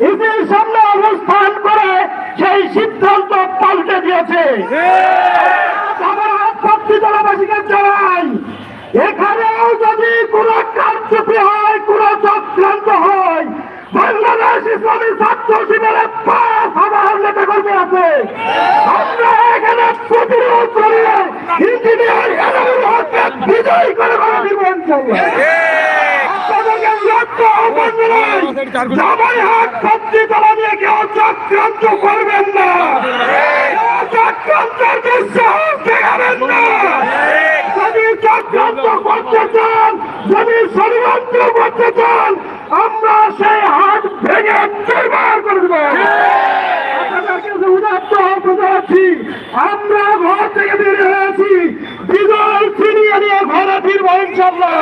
ইসির সামনে অবস্থান করে সেই সিদ্ধান্ত পাল্টে দিয়েছে। আমার আপত্তি জেলাবাসীকে জানাই, এখানেও যদি কোন কারচুপি হয়, কোন চক্রান্ত হয়, বাংলাদেশ ইসলামী ছাত্র শিবিরের ৫,০০০ নেতা কর্মী আছে, আমরা এখানে প্রতিরোধ করিয়ে ইঞ্জিনিয়ার এনামুল হককে বিজয়ী করে দিব ইনশাআল্লাহ। জামাই হাট পত্রিকা নিয়ে কেউ চক্রান্ত করবেন না, চক্রান্তের দুঃসাহস দেখাবেন না। যদি চক্রান্ত করতে চান, যদি ষড়যন্ত্র করতে চান, আমরা সেই হাট ভেঙে নির্মাণ করে দেব। আমরা ঘর থেকে বেরিয়ে হয়েছি, বিজয় ছিনিয়ে নিয়ে ঘরে ফিরবো ইনশাআল্লাহ।